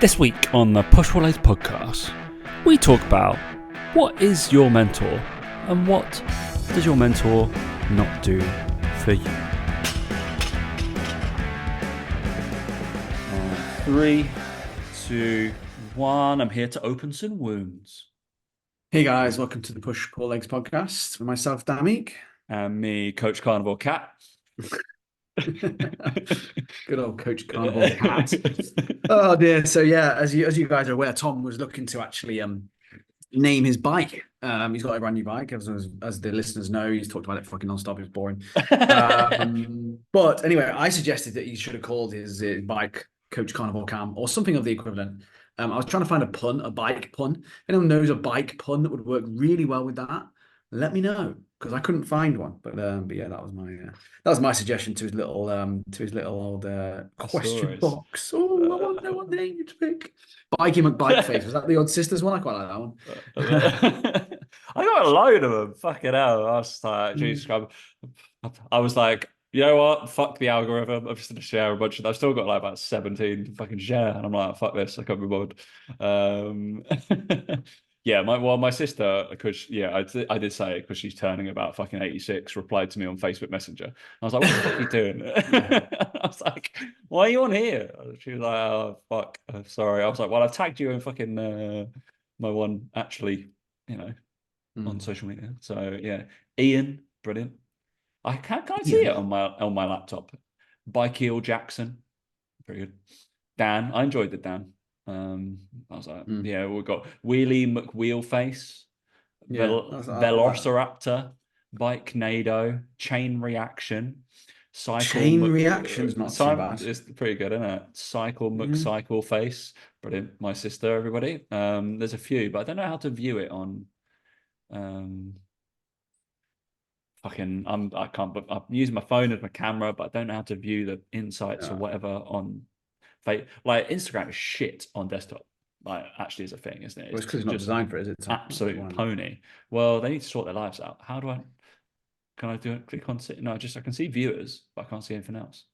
This week on the Push Pull Legs podcast, we talk about what is your mentor and what does your mentor not do for you. 3, 2, 1. I'm here to open some wounds. Hey guys, welcome to the Push Pull Legs podcast with myself, Damik. And me, Coach Carnivore Cat. Good old Coach Carnivore Cat. Oh dear. So yeah, as you guys are aware, Tom was looking to actually name his bike. He's got a brand new bike, as the listeners know. He's talked about it fucking non-stop. It's boring. But anyway, I suggested that he should have called his bike Coach Carnivore Cam or something of the equivalent. I was trying to find a bike pun. If anyone knows a bike pun that would work really well with that, let me know, because I couldn't find one. But yeah, that was my suggestion to his little old question box. Oh, I want to know what name you'd pick. Bikey McBikeface. Was that the Odd Sisters one? I quite like that one. I got a load of them. Fucking hell. I was like, Jesus, I was like, you know what? Fuck the algorithm. I'm just going to share a bunch of them. I've still got like about 17 to fucking share. And I'm like, fuck this. I can't be bothered. Yeah, my sister, because I did say it because she's turning about fucking 86, replied to me on Facebook Messenger. I was like, what the fuck are you doing? I was like, why are you on here? She was like, oh, fuck. Sorry. I was like, well, I tagged you in fucking my one actually, on social media. So yeah, Ian, brilliant. Can I see it on my laptop? Bikeal Jackson, very good. Dan, I enjoyed the Dan. I was like, yeah, we've got Wheelie McWheelface, Velociraptor, Bike Nado, Chain Reaction, Reaction's not too bad. It's pretty good, isn't it? Cycle McCycle Face, brilliant. My sister, everybody. There's a few, but I don't know how to view it on. I'm using my phone as my camera, but I don't know how to view the insights or whatever on. Like Instagram is shit on desktop. Like actually is a thing, isn't it? It's because it's not designed for it, is it? Absolute pony. Well, they need to sort their lives out. How do I? Can I do it? Click on sit? No, I can see viewers, but I can't see anything else.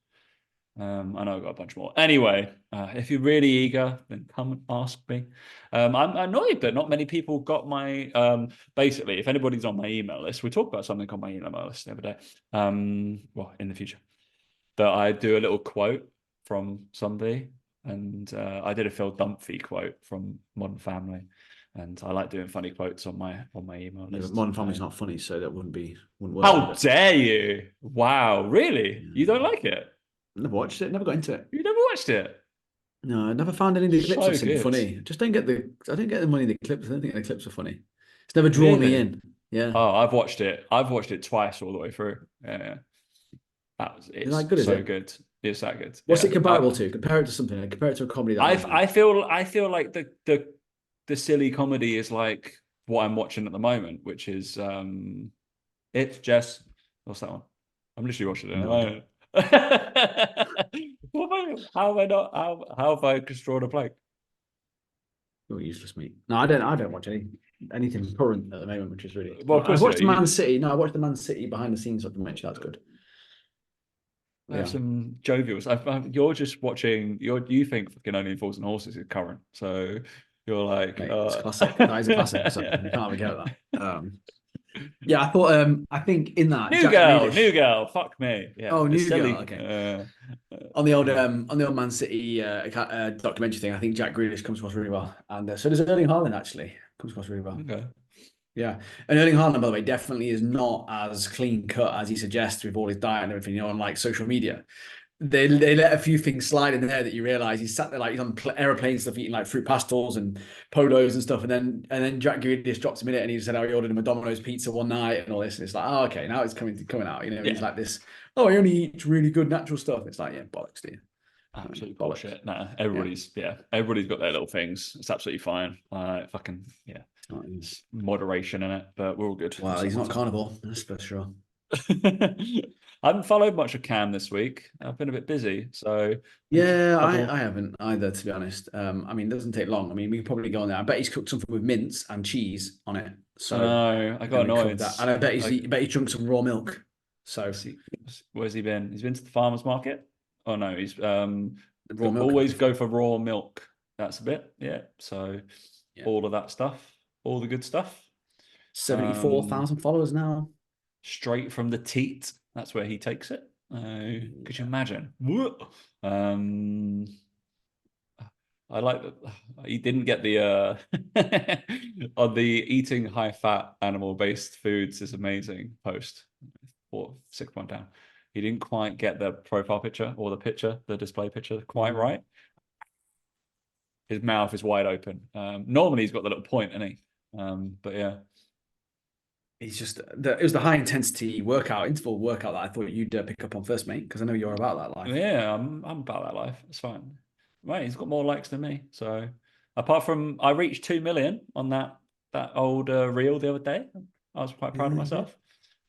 I know I've got a bunch more. Anyway, if you're really eager, then come and ask me. I'm annoyed that not many people got my. Basically, if anybody's on my email list, we talked about something on my email list the other day. Well, in the future, that I do a little quote from somebody, and I did a Phil Dunphy quote from Modern Family, and I like doing funny quotes on my email list. Yeah, Modern Family's not funny, so that wouldn't work. How dare you? Wow, really? You don't like it? Never watched it. Never got into it. You never watched it? No, I never found any of the clips that seemed funny. I don't get the money in the clips. I don't think the clips are funny. It's never drawn me in. Yeah. Oh, I've watched it. I've watched it twice all the way through. Yeah. It's like good, so good. It's that good. What's it comparable to? Compare it to something. Compare it to a comedy. I feel like the silly comedy is like what I'm watching at the moment, which is It's Jess. What's that one? I'm literally watching it at the moment. How have I just drawn a blank? You're useless, mate. No, I don't watch anything current at the moment, which is really well. I watched the Man City. No, I watched the Man City behind the scenes documentary. That's good. There's some jovials. You're just watching. You think fucking Only Fools and Horses is current, so you're like, mate, it's classic. That is a classic. So you can't forget that. Yeah, I thought. I think in that new girl. Fuck me. Yeah. Oh, new girl. Okay. On the old Man City documentary thing, I think Jack Grealish comes across really well, and so does Erling Haaland. Actually, comes across really well. Okay. Yeah, and Erling Haaland, by the way, definitely is not as clean cut as he suggests with all his diet and everything. On like social media, they let a few things slide in there that you realise he's sat there like he's on aeroplane stuff, eating like fruit pastels and polos and stuff, and then Jack Grealish drops him in it, and he said, "Oh, he ordered him a Domino's pizza one night and all this," and it's like, "Oh, okay, now it's coming out." He's like this. Oh, he only eats really good natural stuff. And it's like, yeah, bollocks, dude. Absolute bullshit. No, everybody's got their little things. It's absolutely fine. Fucking yeah. There's moderation in it, but we're all good. Well, he's not carnivore, that's for sure. I haven't followed much of Cam this week. I've been a bit busy, so yeah, I haven't either, to be honest. It doesn't take long. We can probably go on there. I bet he's cooked something with mince and cheese on it. So no, I got annoyed. And I bet he drunk some raw milk. So where's he been? He's been to the farmer's market. Oh no, he's always go for raw milk That's a bit, yeah. So Yeah. all of that stuff, all the good stuff. 74,000 followers now. Straight from the teat. That's where he takes it. Could you Yeah. imagine? I like that he didn't get the on the eating high fat animal based foods is amazing post or 6 point down. He didn't quite get the profile picture or the display picture quite right. His mouth is wide open. Normally he's got the little point, isn't he? But yeah. He's just it was the high intensity interval workout that I thought you'd pick up on first, mate, because I know you're about that life. Yeah, I'm about that life. It's fine. Right, he's got more likes than me. So apart from I reached 2 million on that old reel the other day. I was quite proud of myself.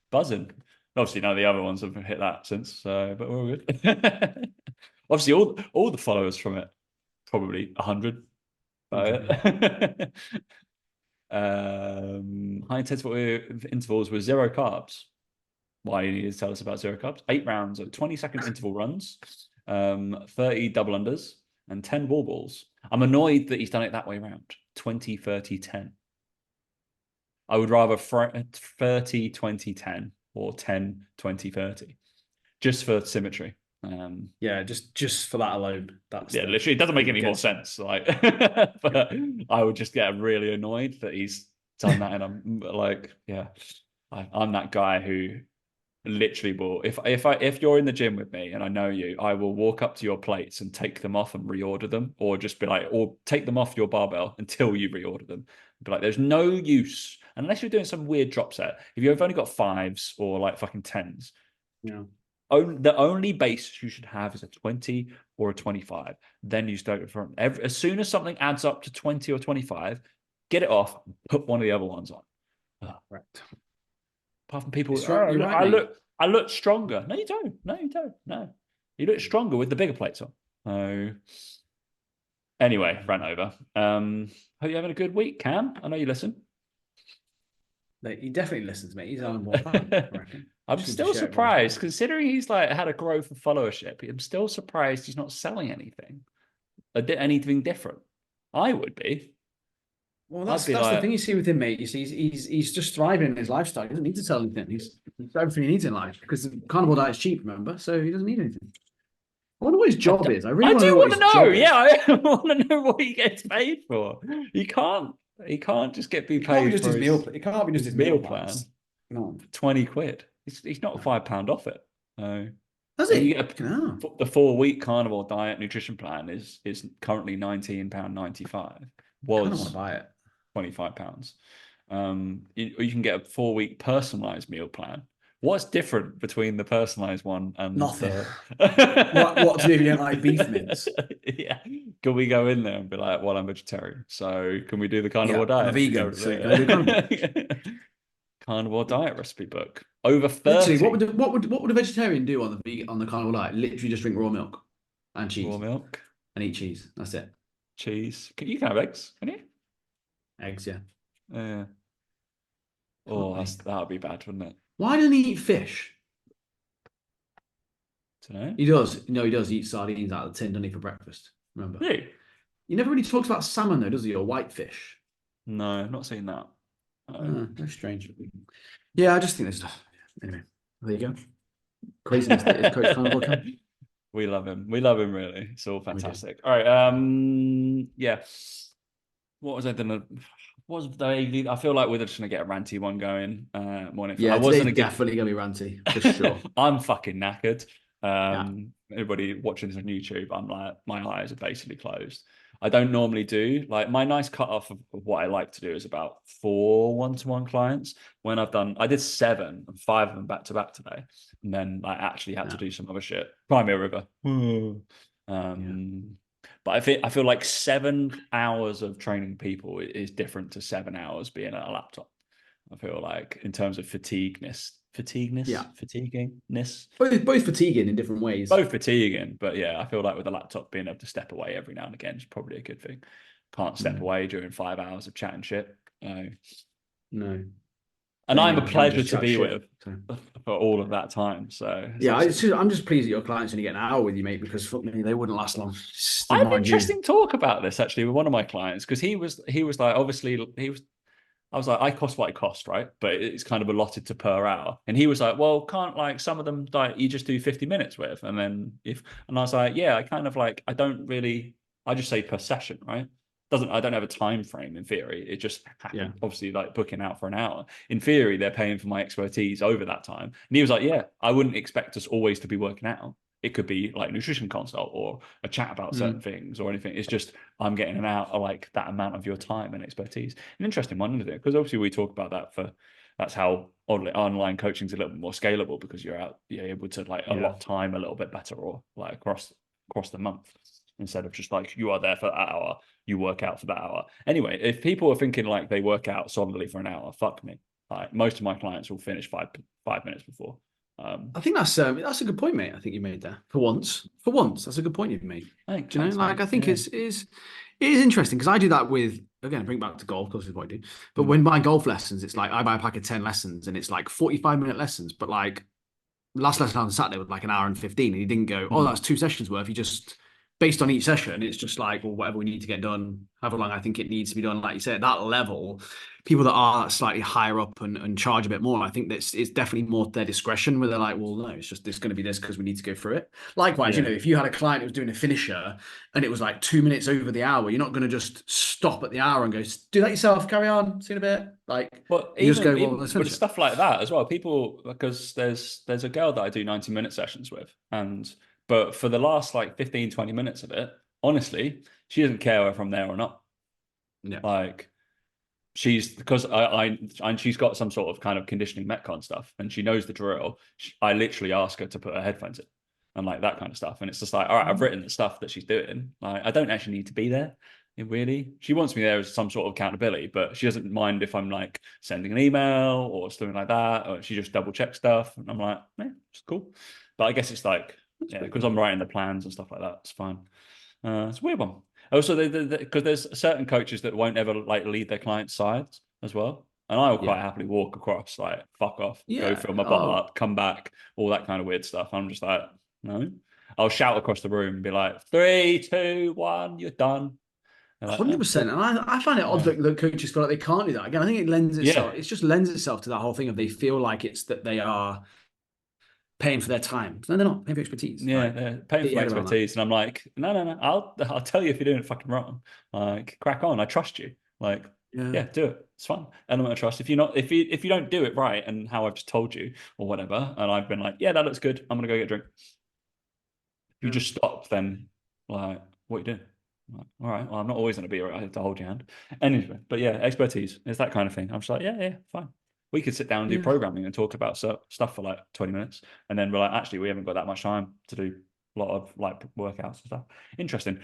Buzzing. Obviously, none of the other ones have hit that since, so but we're all good. Obviously, all the followers from it, probably 100. High intensity intervals with 0 carbs. Why you need to tell us about 0 carbs? 8 rounds of 20-second interval runs, 30 double unders, and 10 wall balls. I'm annoyed that he's done it that way around. 20, 30, 10. I would rather 30, 20, 10 or 10, 20, 30. Just for symmetry. Yeah, just for that alone. Literally, it doesn't make any more sense. Like, but I would just get really annoyed that he's done that, and I'm like, yeah, I'm that guy who literally will. If you're in the gym with me and I know you, I will walk up to your plates and take them off and reorder them, or just be like, or take them off your barbell until you reorder them. Be like, there's no use unless you're doing some weird drop set. If you've only got 5s or like fucking 10s. Yeah. The only base you should have is a 20 or a 25. Then you start from as soon as something adds up to 20 or 25, get it off, put one of the other ones on. Right. Apart from people, You're right, I look stronger. No, you don't. No, you don't. No, you look stronger with the bigger plates on. So, anyway, ran over. Hope you're having a good week, Cam. I know you listen. He definitely listens, mate. He's on more fan, I reckon. I'm still surprised, considering he's like had a growth of followership. I'm still surprised he's not selling anything different. I would be. Well, that's the thing you see with him, mate. You see, he's just thriving in his lifestyle. He doesn't need to sell anything. He's everything he needs in life because the carnivore diet is cheap, remember? So he doesn't need anything. I wonder what his job is. I really want to know. Yeah, I want to know what he gets paid for. He can't just be paid just for his meal. It can't be just his meal plan. No, 20 quid. He's not £5 off it. No. Does it? You get the 4-week carnivore diet nutrition plan is currently £19.95. Was I don't want to buy it. £25. You can get a 4-week personalized meal plan. What's different between the personalized one and nothing? What to do if you don't like beef mince? Yeah, can we go in there and be like, well, I'm vegetarian, so can we do the carnivore diet? I'm vegan, so can I do carnivore? Carnivore diet recipe book. Over 30. Literally, what would a vegetarian do on the carnivore diet? Literally just drink raw milk and cheese. Raw milk and eat cheese. That's it. Cheese. You can have eggs, can you? Eggs, yeah. Yeah. Oh, that would be bad, wouldn't it? Why doesn't he eat fish? Don't know. He does. No, he does eat sardines out of the tin, doesn't he, for breakfast? Remember? Really? He never really talks about salmon, though, does he? Or whitefish? No, I've not seen that. That's strange. Yeah, I just think there's stuff. Anyway, there you go. Craziness that is Coach Carnivore Cam. We love him. We love him, really. It's all fantastic. All right. Yeah. What was I gonna? I feel like we're just gonna get a ranty one going. Morning. Yeah, I wasn't definitely gonna be ranty for sure. I'm fucking knackered. Everybody watching this on YouTube, I'm like, my eyes are basically closed. I don't normally do like my nice cutoff of what I like to do is about 4 one-to-one clients. When I did 7 and 5 of them back to back today, and then I actually had to do some other shit. Crimea River. But I feel like 7 hours of training people is different to 7 hours being at a laptop. I feel like in terms of fatiguiness. Both fatiguing in different ways. Both fatiguing, but yeah, I feel like with a laptop, being able to step away every now and again is probably a good thing. Can't step away during 5 hours of chatting shit. No. And I'm a you can pleasure just to chat be shit. with So. for all of that time. So it's Yeah, absolutely. I'm just pleased that your clients only get an hour with you, mate, because fuck me, they wouldn't last long. I Never had an mind you. interesting talk about this actually with one of my clients because he was like, obviously he was. I was like, I cost what I cost, right? But it's kind of allotted to per hour. And he was like, well, can't like some of them like you just do 50 minutes with, and then if and I was like, yeah, I kind of like I don't really I just say per session, right? Doesn't I don't have a time frame in theory. It just Yeah. happened, obviously, like booking out for an hour. In theory, they're paying for my expertise over that time. And he was like, yeah, I wouldn't expect us always to be working out. It could be like nutrition consult or a chat about certain Mm. things or anything. It's just I'm getting an out of like that amount of your time and expertise. An interesting one, isn't it? Because obviously we talk about that for that's how online coaching is a little bit more scalable because you're able to like Yeah. allot time a little bit better or like across the month instead of just like you are there for that hour, you work out for that hour. Anyway, if people are thinking like they work out solidly for an hour, fuck me. Like most of my clients will finish 5 minutes before. I think that's a good point, mate. I think you made there for once. For once, that's a good point you've made. Thanks, Do you know, thanks, like mate. I think Yeah. it is interesting because I do that with again, bring it back to golf, of course is what I do. But Mm. when buying golf lessons, it's like I buy a pack of 10 lessons and it's like 45-minute lessons, but like last lesson on Saturday was like an hour and 15, and he didn't go, oh, Mm. that's 2 sessions worth. He just based on each session, it's just like, well, whatever we need to get done, however long I think it needs to be done. Like you said, at that level, people that are slightly higher up and charge a bit more, I think that's it's definitely more their discretion where they're like, well, no, it's going to be this because we need to go through it. Likewise, Yeah. if you had a client who was doing a finisher and it was like 2 minutes over the hour, you're not going to just stop at the hour and go, do that yourself, carry on, see you in a bit. Like Well, you just go, even well, even let's but finish it's it. stuff like that as well. People because there's a girl that I do 90-minute sessions with, and but for the last like 15, 20 minutes of it, honestly, she doesn't care if I'm there or not. Yeah. Like she's because I and she's got some sort of kind of conditioning metcon stuff, and she knows the drill. I literally ask her to put her headphones in and like that kind of stuff, and it's just like, all right, I've written the stuff that she's doing. Like I don't actually need to be there. Really, she wants me there as some sort of accountability, but she doesn't mind if I'm like sending an email or something like that, or she just double checks stuff, and I'm like, yeah, it's cool. But I guess it's like, That's yeah, pretty because cool. I'm writing the plans and stuff like that. It's fine. It's a weird one. Also, because there's certain coaches that won't ever like lead their clients' sides as well, and I will quite Yeah. happily walk across, like fuck off, go Yeah. fill my bottle Oh, up, come back, all that kind of weird stuff. I'm just like, no. I'll shout across the room and be like, three, two, one, you're done. And like, 100%. cool. And I find it odd Yeah, that coaches feel like they can't do that. Again, I think yeah, it just lends itself to that whole thing of they feel like it's that they are paying for their time. No, they're not paying for expertise. yeah. Like, They're paying get for your my head around that. expertise, and I'm like, no, no, no. I'll tell you if you're doing it fucking wrong. Like, crack on. I trust you. Like, Yeah. yeah, do it. It's fun. Element of trust. If you're not, if you don't do it right, and how I've just told you or whatever, and I've been like, yeah, that looks good. I'm gonna go get a drink. If you Yeah. just stop, then like, what are you doing? Like, all right. Well, I'm not always gonna be right to hold your hand. Anyway, but yeah, expertise. It's that kind of thing. I'm just like, yeah, yeah, fine. We could sit down and do Yeah. programming and talk about stuff for like 20 minutes, and then we're like, actually, we haven't got that much time to do a lot of like workouts and stuff. Interesting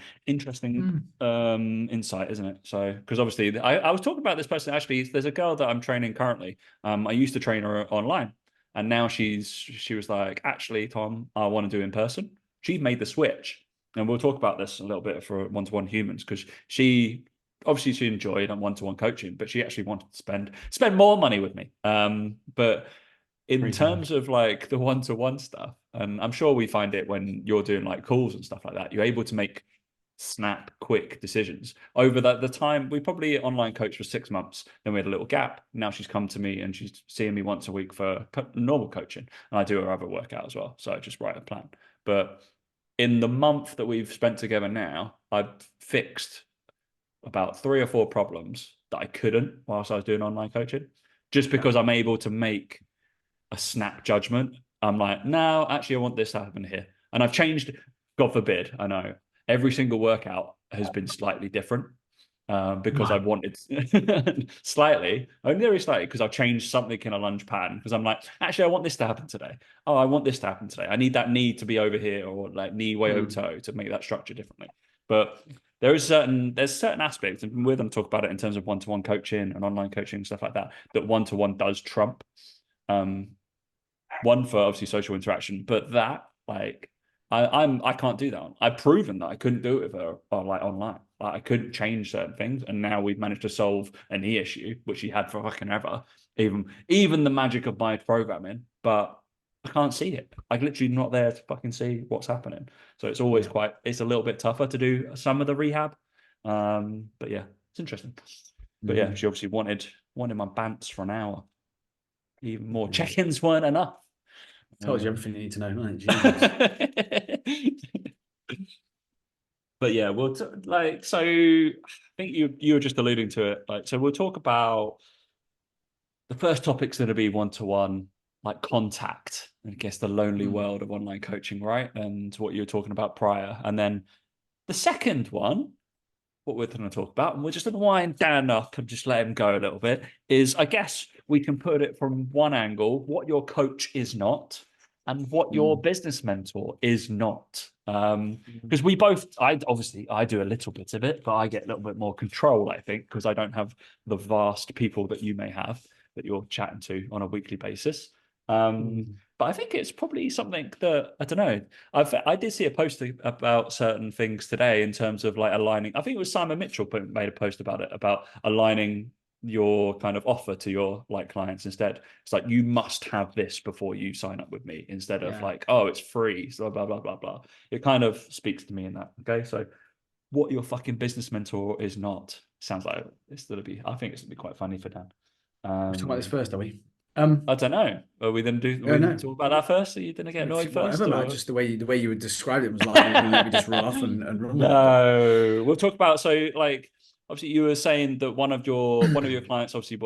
Mm. insight, isn't it? So because obviously I was talking about this person actually. There's a girl that I'm training currently. I used to train her online, and now she was like, actually, Tom, I want to do in person. She made the switch, and we'll talk about this a little bit for one-to-one humans because she obviously she enjoyed one-to-one coaching, but she actually wanted to spend more money with me. But in Crazy. terms of like the one-to-one stuff, and I'm sure we find it when you're doing like calls and stuff like that, you're able to make snap quick decisions over the time. We probably online coach for 6 months, then we had a little gap. Now she's come to me and she's seeing me once a week for normal coaching, and I do her other workout as well, so I just write a plan. But in the month that we've spent together now, I've fixed about 3 or 4 problems that I couldn't whilst I was doing online coaching, just Yeah. because I'm able to make a snap judgment. I'm like, no, actually, I want this to happen here. And I've changed, God forbid, I know, every single workout has been slightly different because Right. I've wanted slightly, only very slightly, because I've changed something in a lunge pattern. Because I'm like, actually, I want this to happen today. Oh, I want this to happen today. I need that knee to be over here or like knee way over Mm. toe to make that structure differently. But there's certain aspects, and we're going to talk about it in terms of one-to-one coaching and online coaching and stuff like that, that one-to-one does trump. Um, one for obviously social interaction, but that like I can't do that. I've proven that I couldn't do it with her like online. Like, I couldn't change certain things, and now we've managed to solve a knee issue, which he had for fucking ever. Even the magic of my programming, but I can't see it. I'm literally not there to fucking see what's happening. So it's always it's a little bit tougher to do some of the rehab. But yeah, it's interesting. But yeah, she obviously wanted my bants for an hour. Even more check-ins weren't enough. Tells you everything you need to know, doesn't it? But yeah, so I think you were just alluding to it. Like, so we'll talk about the first topic's going to be one-to-one, like contact, I guess the lonely world of online coaching, right? And what you were talking about prior. And then the second one, what we're going to talk about, and we're just going to wind Dan up and just let him go a little bit, is I guess we can put it from one angle, what your coach is not and what your business mentor is not. Because I do a little bit of it, but I get a little bit more control, I think, because I don't have the vast people that you may have that you're chatting to on a weekly basis. But I think it's probably something that, I don't know. I did see a post about certain things today in terms of like aligning. I think it was Simon Mitchell made a post about it, about aligning your kind of offer to your like clients instead. It's like, you must have this before you sign up with me, instead of like, oh, it's free, so blah, blah, blah, blah. It kind of speaks to me in that. Okay. So what your fucking business mentor is not, sounds like I think it's gonna be quite funny for Dan. We're talking about this first, are we? I don't know. Are we then talk about that first? Are you going to get annoyed first? Whatever, just the way you would describe it was like, let me just run off and run. No, we'll talk about, so like, obviously you were saying that one of your clients, obviously,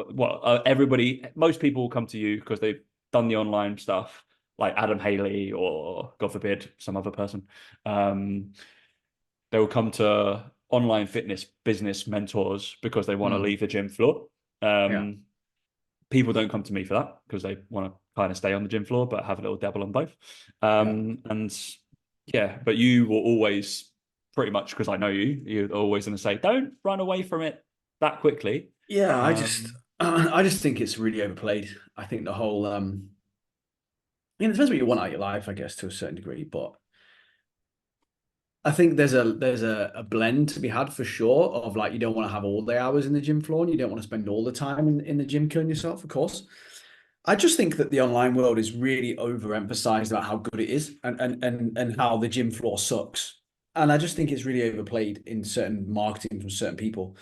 most people will come to you because they've done the online stuff, like Adam Haley or, God forbid, some other person. They will come to online fitness business mentors because they want to leave the gym floor. People don't come to me for that because they want to kind of stay on the gym floor but have a little dabble on both. And yeah, but you will always, pretty much because I know you're always going to say, don't run away from it that quickly. Yeah, I just think it's really overplayed. I think the whole it depends what you want out of your life, I guess, to a certain degree, but I think there's a blend to be had for sure of like, you don't want to have all the hours in the gym floor and you don't want to spend all the time in the gym killing yourself, of course. I just think that the online world is really overemphasized about how good it is and how the gym floor sucks. And I just think it's really overplayed in certain marketing from certain people.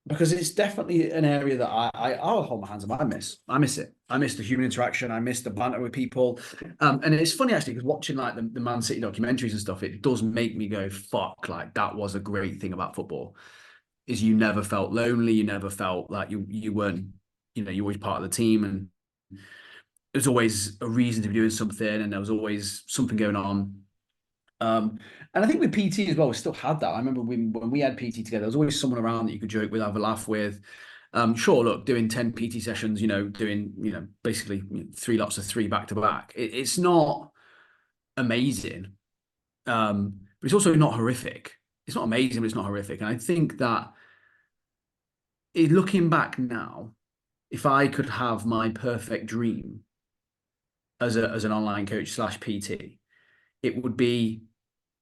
Because it's definitely an area that I'll hold my hands up. I miss it. I miss the human interaction. I miss the banter with people. And it's funny actually, because watching like the Man City documentaries and stuff, it does make me go, fuck, like that was a great thing about football, is you never felt lonely. You never felt like you weren't, you're always part of the team, and there's always a reason to be doing something, and there was always something going on. And I think with PT as well, we still had that. I remember when we had PT together, there was always someone around that you could joke with, have a laugh with. Sure, look, doing 10 PT sessions, doing, basically 3 lots of 3 back to back. It's not amazing, but it's also not horrific. It's not amazing, but it's not horrific. And I think that looking back now, if I could have my perfect dream as an online coach / PT, it would be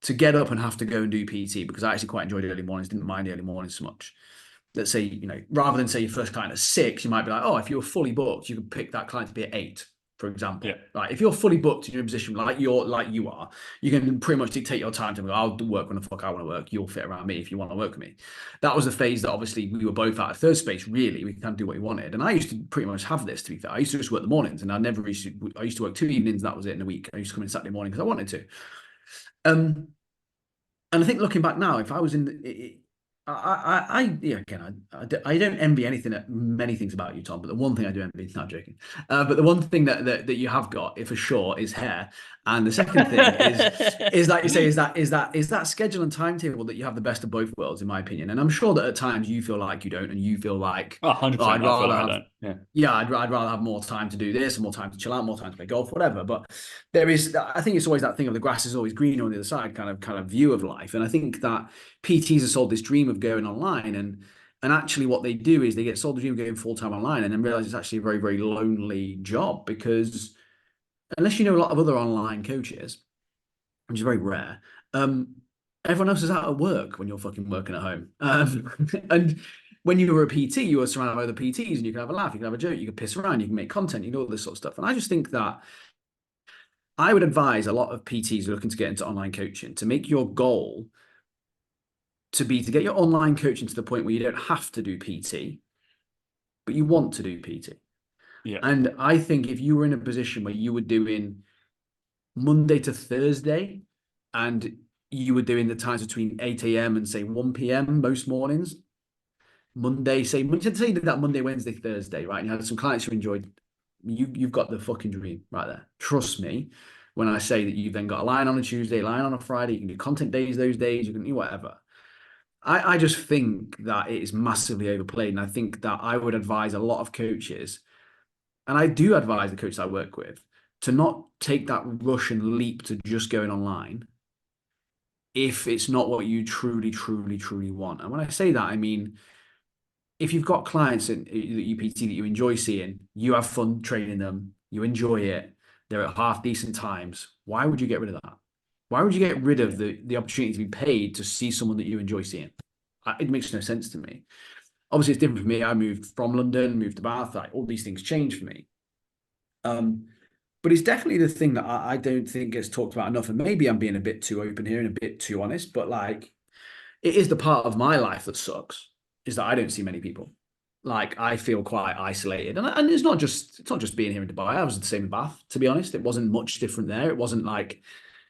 to get up and have to go and do PT, because I actually quite enjoyed early mornings, didn't mind early mornings so much. Let's say, rather than say your first client at 6, you might be like, oh, if you were fully booked, you could pick that client to be at 8, for example. Yeah. Right. If you're fully booked in your position like you are, you can pretty much dictate your time to go, I'll do work when the fuck I want to work. You'll fit around me if you want to work with me. That was the phase that obviously we were both at a third space, really. We can't do what we wanted. And I used to pretty much have this, to be fair. I used to just work the mornings, and I used to work 2 evenings, and that was it in a week. I used to come in Saturday morning because I wanted to. And I think looking back now, if I was in, I don't envy many things about you, Tom. But the one thing I do envy, not joking. But the one thing that you have got, if for sure, is hair. And the second thing is like you say, is that schedule and timetable that you have the best of both worlds, in my opinion. And I'm sure that at times you feel like you don't, and you feel like, 100%. I'd rather I don't. Yeah, I'd rather have more time to do this, and more time to chill out, more time to play golf, whatever. But I think it's always that thing of the grass is always greener on the other side, kind of view of life. And I think that PTs have sold this dream of going online, and actually what they do is they get sold the dream of going full-time online, and then realize it's actually a very, very lonely job, because unless you know a lot of other online coaches, which is very rare, everyone else is out at work when you're fucking working at home. And when you were a PT, you were surrounded by other PTs and you can have a laugh, you can have a joke, you can piss around, you can make content, you know, all this sort of stuff. And I just think that I would advise a lot of PTs looking to get into online coaching to make your goal to be to get your online coaching to the point where you don't have to do PT, but you want to do PT. Yeah. And I think if you were in a position where you were doing Monday to Thursday and you were doing the times between 8 a.m. and say 1 p.m. most mornings, Monday, say you did that Monday, Wednesday, Thursday, right? And you had some clients who enjoyed you've got the fucking dream right there. Trust me when I say that you've then got a line on a Tuesday, line on a Friday, you can do content days those days, you can do whatever. I just think that it is massively overplayed. And I think that I would advise a lot of coaches, and I do advise the coaches I work with, to not take that rush and leap to just going online if it's not what you truly, truly, truly want. And when I say that, I mean, if you've got clients that you PT that you enjoy seeing, you have fun training them, you enjoy it, they're at half decent times, why would you get rid of that? Why would you get rid of the opportunity to be paid to see someone that you enjoy seeing? It makes no sense to me. Obviously, it's different for me. I moved from London, moved to Bath, like all these things changed for me. But it's definitely the thing that I don't think gets talked about enough. And maybe I'm being a bit too open here and a bit too honest, but like it is the part of my life that sucks, is that I don't see many people. Like I feel quite isolated. And it's not just being here in Dubai. I was the same in Bath, to be honest. It wasn't much different there. It wasn't like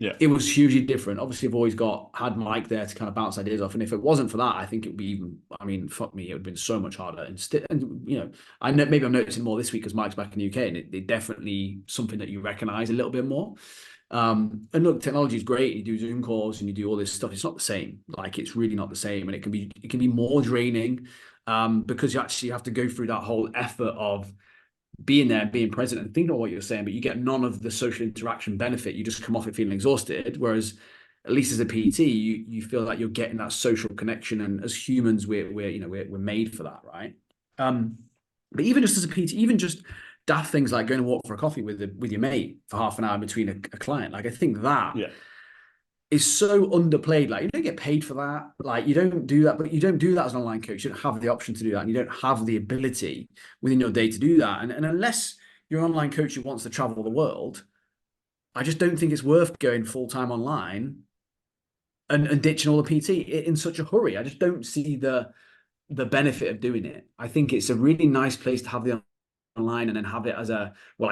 Yeah. it was hugely different. Obviously, I've always had Mike there to kind of bounce ideas off. And if it wasn't for that, I think it would be even, I mean, fuck me, it would have been so much harder. And you know, I know maybe I'm noticing more this week because Mike's back in the UK and it definitely something that you recognize a little bit more. And look, technology is great. You do Zoom calls and you do all this stuff. It's not the same. Like it's really not the same. And it can be more draining because you actually have to go through that whole effort of being there, being present, and thinking about what you're saying, but you get none of the social interaction benefit. You just come off it feeling exhausted. Whereas, at least as a PT, you feel like you're getting that social connection, and as humans, we're made for that, right? But even just as a PT, even just daft things like going to walk for a coffee with your mate for half an hour between a client, like I think that Yeah. is so underplayed. Like you don't get paid for that. Like you don't do that, but you don't do that as an online coach. You don't have the option to do that, and you don't have the ability within your day to do that. And unless you're an online coach who wants to travel the world, I just don't think it's worth going full time online and ditching all the PT in such a hurry. I just don't see the benefit of doing it. I think it's a really nice place to have the online and then have it as I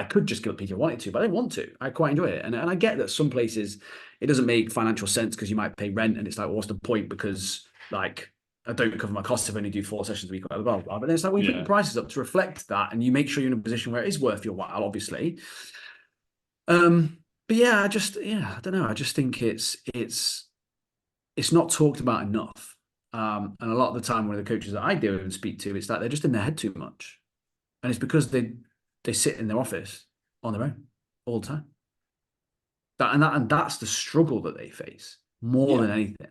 could just go to PT if I wanted to, but I don't want to. I quite enjoy it. And I get that some places it doesn't make financial sense because you might pay rent and it's like, well, what's the point? Because like I don't cover my costs if I only do 4 sessions a week, blah, blah, blah. But then it's like when you put your prices up to reflect that and you make sure you're in a position where it is worth your while, obviously. But yeah, I don't know. I just think it's not talked about enough. And a lot of the time, one of the coaches that I deal with and speak to, it's like they're just in their head too much. And it's because they sit in their office on their own all the time. That's the struggle that they face more than anything.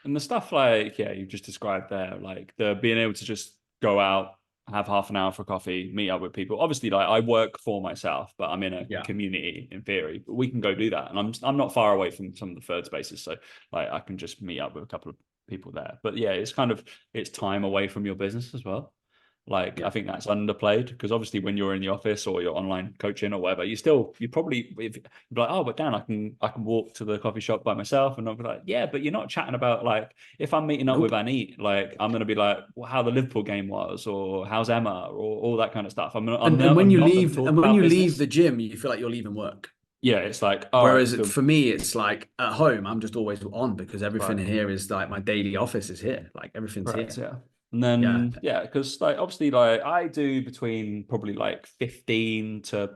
And the stuff like, yeah, you just described there, like the being able to just go out, have half an hour for coffee, meet up with people. Obviously, like I work for myself, but I'm in a community in theory. But we can go do that, and I'm not far away from some of the third spaces, so like I can just meet up with a couple of people there. But yeah, it's time away from your business as well. Like I think that's underplayed because obviously when you're in the office or you're online coaching or whatever, you probably if you're like, oh, but Dan, I can walk to the coffee shop by myself, and I'll be like, yeah, but you're not chatting about like if I'm meeting up with Anit, like I'm gonna be like well, how the Liverpool game was or how's Emma or all that kind of stuff. And when you leave the gym, you feel like you're leaving work. Yeah, it's like all whereas right, for me, it's like at home, I'm just always on because everything here is like my daily office is here, like everything's here. Yeah. And then because like obviously like I do between probably like 15 to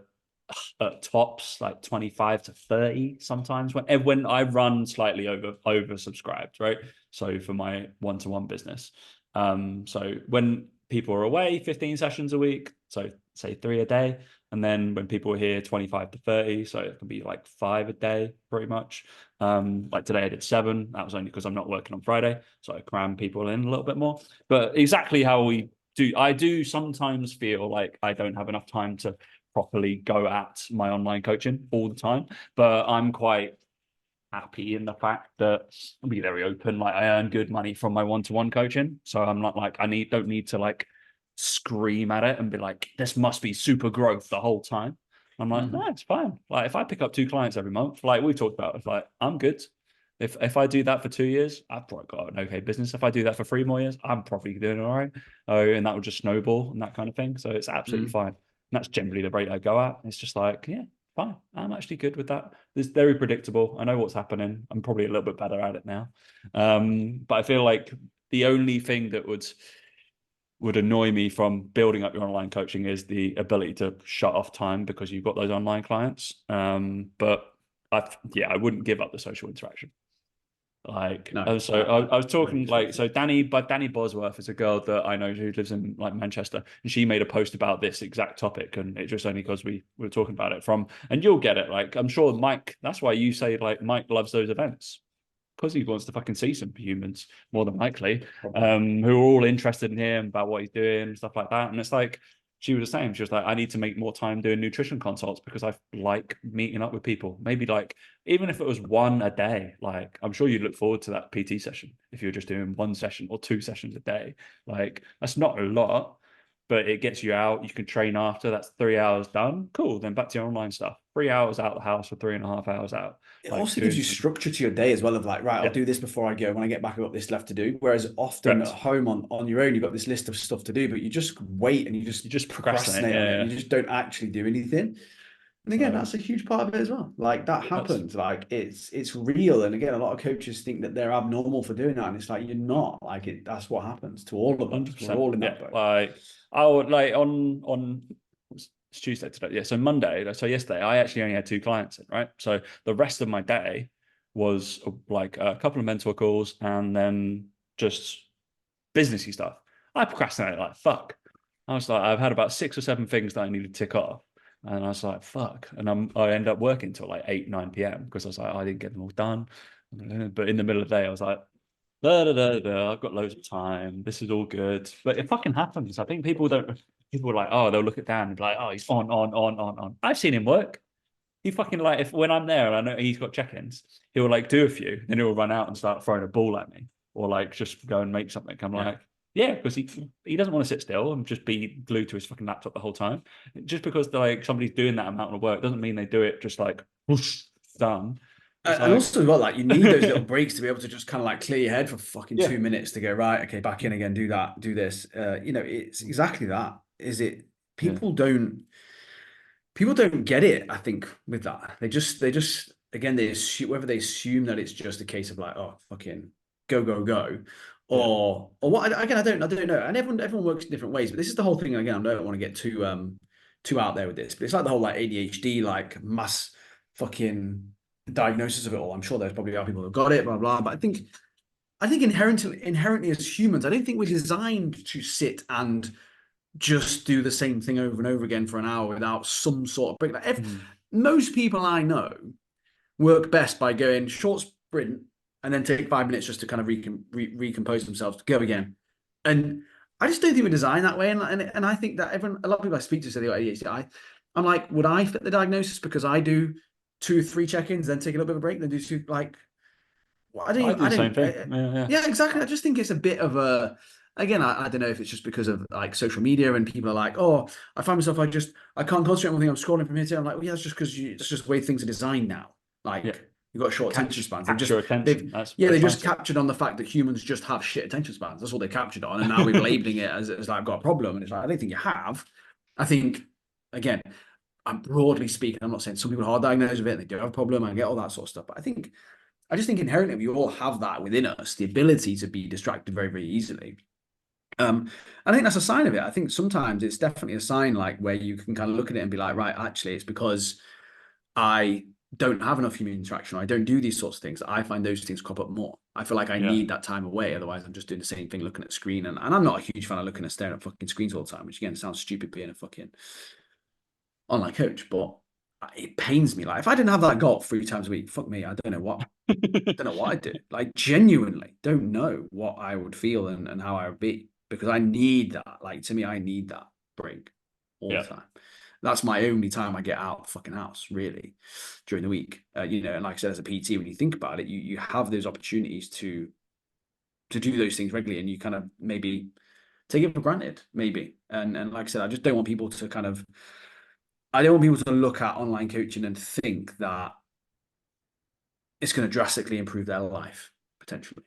at tops like 25 to 30 sometimes when I run slightly oversubscribed, right? So for my one-to-one business. So when people are away, 15 sessions a week, so say 3 a day. And then when people are here, 25 to 30, so it can be like 5 a day pretty much. Like today I did 7. That was only because I'm not working on Friday, so I cram people in a little bit more. But exactly how we do, I do sometimes feel like I don't have enough time to properly go at my online coaching all the time, but I'm quite happy in the fact that I'll be very open. Like I earn good money from my one-to-one coaching, so I'm not like don't need to like scream at it and be like, this must be super growth the whole time. I'm like, no, it's fine. Like if I pick up 2 clients every month, like we talked about, it's like I'm good. If I do that for 2 years, I've probably got an okay business. If I do that for 3 more years, I'm probably doing all right. Oh, and that will just snowball and that kind of thing. So it's absolutely fine. And that's generally the rate I go at. It's just like, yeah, fine. I'm actually good with that. It's very predictable. I know what's happening. I'm probably a little bit better at it now. But I feel like the only thing that would annoy me from building up your online coaching is the ability to shut off time because you've got those online clients. But I wouldn't give up the social interaction. Like, No, I was talking like, 100%. so Danny Bosworth is a girl that I know who lives in like Manchester, and she made a post about this exact topic, and it's just only because we were talking about it and you'll get it. Like, I'm sure Mike, that's why you say like Mike loves those events because he wants to fucking see some humans more than likely, who are all interested in him about what he's doing and stuff like that. And it's like, she was the same. She was like, I need to make more time doing nutrition consults because I like meeting up with people. Maybe like, even if it was one a day, like I'm sure you'd look forward to that PT session if you're just doing 1 session or 2 sessions a day. Like that's not a lot, but it gets you out. You can train after. That's 3 hours done. Cool. Then back to your online stuff. 3 hours out of the house or 3.5 hours out. It Like also gives doing you something. structure to your day as well of like, right, I'll Yeah. do this before I go. When I get back, I've got this left to do. Whereas often at Correct. home on your own, you've got this list of stuff to do, but you just wait and you just You just procrastinate. procrastinate on it and Yeah. you just don't actually do anything. And again, So that's a huge part of it as well. Like that that's happens. Like it's real. And again, a lot of coaches think that they're abnormal for doing that. And it's like you're not. Like that's what happens to all of us. We're 100%. all in Yeah. that boat. Like I would like on it's Tuesday today. Yeah. So Monday. So yesterday, I actually only had 2 clients in, right? So the rest of my day was like a couple of mentor calls and then just businessy stuff. I procrastinated like fuck. I was like, I've had about 6 or 7 things that I need to tick off. And I was like, fuck. And I end up working till like 8, 9 p.m. because I was like, I didn't get them all done. But in the middle of the day, I was like, da, da, da, da, I've got loads of time. This is all good. But it fucking happens. I think people are like, oh, they'll look at Dan and be like, oh, he's on. I've seen him work. He fucking like, if when I'm there and I know he's got check-ins, he'll like do a few, then he'll run out and start throwing a ball at me or like just go and make something. I'm Yeah. like, yeah, because he doesn't want to sit still and just be glued to his fucking laptop the whole time. Just because like somebody's doing that amount of work doesn't mean they do it just like whoosh, done. It's And like, also as well, like you need those little breaks to be able to just kind of like clear your head for fucking yeah, 2 minutes to go, right, okay, back in again, do that, do this. It's exactly that. Is it yeah, people don't get it, I think, with that. They just again they assume whether they assume that it's just a case of like, oh fucking go, yeah. or what again, I don't know. And everyone works in different ways, but this is the whole thing again. I don't want to get too out there with this, but it's like the whole like ADHD, like mass fucking diagnosis of it all. I'm sure there's probably other people who've got it, blah blah. But I think inherently as humans, I don't think we're designed to sit and just do the same thing over and over again for an hour without some sort of break. Like Mm. most people I know work best by going short sprint and then take 5 minutes just to kind of recompose themselves to go again. And I just don't think we're designed that way. And I think that a lot of people I speak to say they got ADHD. I'm like, would I fit the diagnosis because I do 2 or 3 check-ins, then take a little bit of a break, then do two like well, I do I the same don't, thing. Yeah, yeah, exactly. I just think it's a bit of a, again, I don't know if it's just because of like social media and people are like, oh, I find myself, I can't concentrate on one thing. I'm scrolling from here to, I'm like, well, yeah, that's just because that's just the way things are designed now. yeah. Like you've got short attention spans. Catch your attention. That's what Yeah, they're they trying to just say. captured on the fact that humans just have shit attention spans. That's all they captured on. And now we're labeling it as like, I've got a problem. And it's like, I don't think you have. I think, again, I'm broadly speaking, I'm not saying some people are diagnosed with it and they do have a problem. I get all that sort of stuff. But I just think inherently we all have that within us, the ability to be distracted very, very easily. I think that's a sign of it. I think sometimes it's definitely a sign like where you can kind of look at it and be like, right, actually, it's because I don't have enough human interaction. Or I don't do these sorts of things. I find those things crop up more. I feel like I Yeah. need that time away. Otherwise, I'm just doing the same thing, looking at the screen. And I'm not a huge fan of looking at staring at fucking screens all the time, which again sounds stupid being a fucking online coach, but it pains me. Like if I didn't have that goal 3 times a week, fuck me, I don't know what I'd do. Like genuinely don't know what I would feel and how I would be because I need that. Like to me, I need that break all Yeah. the time. That's my only time I get out of the fucking house, really, during the week. You know, and like I said, as a PT, when you think about it, you have those opportunities to do those things regularly, and you kind of maybe take it for granted, maybe. And like I said, I just don't want people to kind of, I don't want people to look at online coaching and think that it's going to drastically improve their life, potentially.